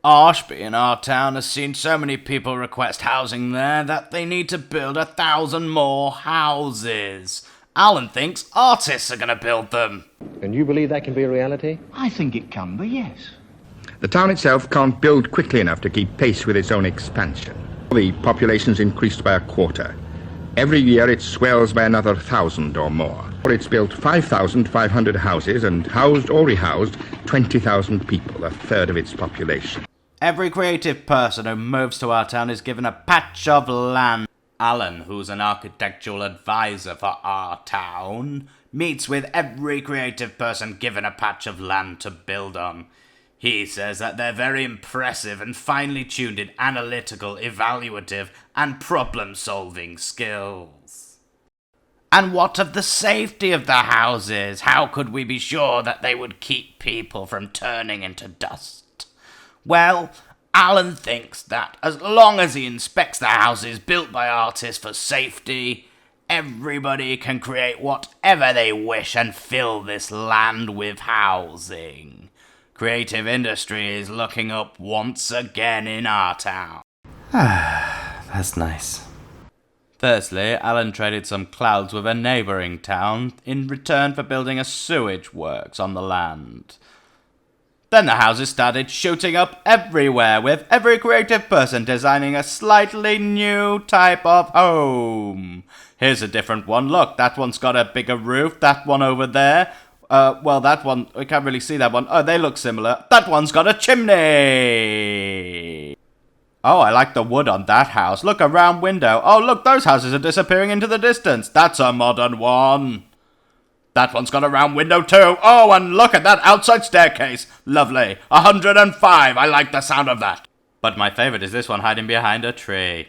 Ashby in our town has seen so many people request housing there that they need to build 1,000 more houses. Alan thinks artists are going to build them. And you believe that can be a reality? I think it can be, yes. The town itself can't build quickly enough to keep pace with its own expansion. The population's increased by a quarter. Every year it swells by another 1,000 or more. It's built 5,500 houses and housed or rehoused 20,000 people, a third of its population. Every creative person who moves to our town is given a patch of land. Alan, who's an architectural advisor for our town, meets with every creative person given a patch of land to build on. He says that they're very impressive and finely tuned in analytical, evaluative, and problem-solving skills. And what of the safety of the houses? How could we be sure that they would keep people from turning into dust? Well, Alan thinks that as long as he inspects the houses built by artists for safety, everybody can create whatever they wish and fill this land with housing. Creative industry is looking up once again in our town. That's nice. Firstly, Alan traded some clouds with a neighbouring town in return for building a sewage works on the land. Then the houses started shooting up everywhere, with every creative person designing a slightly new type of home. Here's a different one. Look, that one's got a bigger roof. That one over there. Well, that one, we can't really see that one. Oh, they look similar. That one's got a chimney. Oh, I like the wood on that house. Look, a round window. Oh, look, those houses are disappearing into the distance. That's a modern one. That one's got a round window too. Oh, and look at that outside staircase. Lovely. 105. I like the sound of that. But my favourite is this one hiding behind a tree.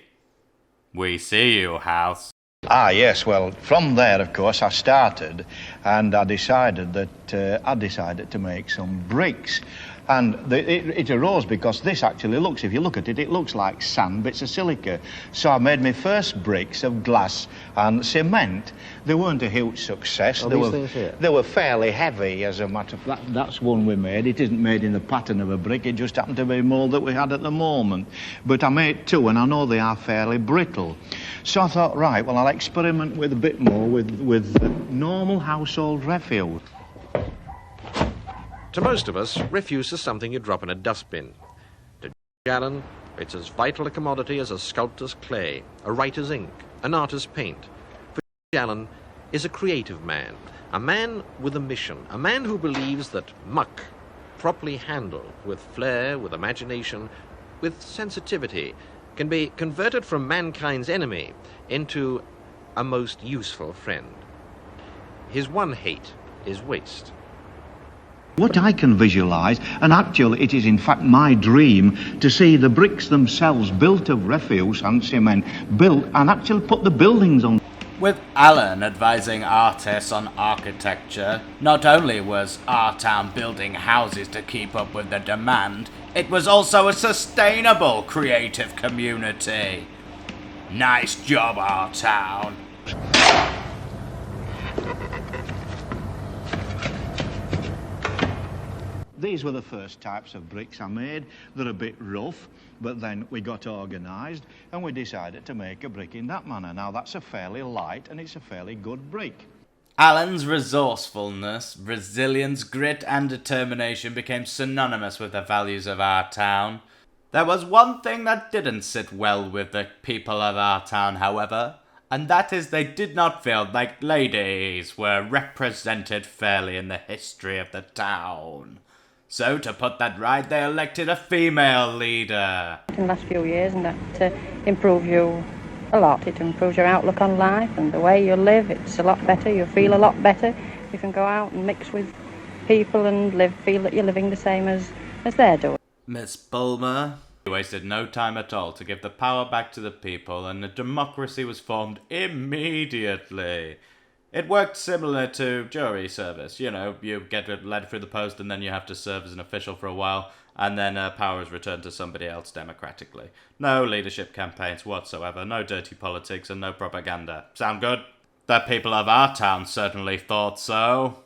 We see you, house. Ah, yes, well, from there, of course, I started, and I decided to make some bricks. And it arose because this actually looks, if you look at it, it looks like sand, bits of silica. So I made my first bricks of glass and cement. They weren't a huge success. Oh, these things here? They were fairly heavy, as a matter of fact. That's one we made. It isn't made in the pattern of a brick. It just happened to be a mould that we had at the moment. But I made two, and I know they are fairly brittle. So I thought, right, well, I'll experiment with a bit more with normal household refuse. To most of us, refuse is something you drop in a dustbin. To Alan, it's as vital a commodity as a sculptor's clay, a writer's ink, an artist's paint. For Alan is a creative man, a man with a mission, a man who believes that muck, properly handled, with flair, with imagination, with sensitivity, can be converted from mankind's enemy into a most useful friend. His one hate is waste. What I can visualise, and actually it is in fact my dream, to see the bricks themselves built of refuse and cement, built and actually put the buildings on. With Alan advising artists on architecture, not only was our town building houses to keep up with the demand, it was also a sustainable creative community. Nice job, our town. These were the first types of bricks I made. They're a bit rough, but then we got organised and we decided to make a brick in that manner. Now that's a fairly light and it's a fairly good brick. Alan's resourcefulness, resilience, grit and determination became synonymous with the values of our town. There was one thing that didn't sit well with the people of our town, however, and that is they did not feel like ladies were represented fairly in the history of the town. So, to put that right, they elected a female leader. In the last few years, and that improves you a lot. It improves your outlook on life and the way you live. It's a lot better. You feel a lot better. You can go out and mix with people and feel that you're living the same as they're doing. Miss Bulmer wasted no time at all to give the power back to the people, and a democracy was formed immediately. It worked similar to jury service. You know, you get a letter through the post and then you have to serve as an official for a while, and then power is returned to somebody else democratically. No leadership campaigns whatsoever, no dirty politics and no propaganda. Sound good? The people of our town certainly thought so.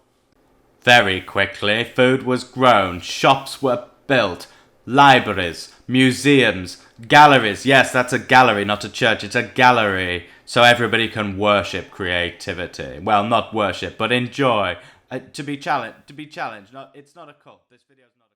Very quickly, food was grown, shops were built, libraries, museums, galleries. Yes, that's a gallery, not a church. It's a gallery, so everybody can worship creativity. Well, not worship, but enjoy. To be challenged. No, it's not a cult. This video is not.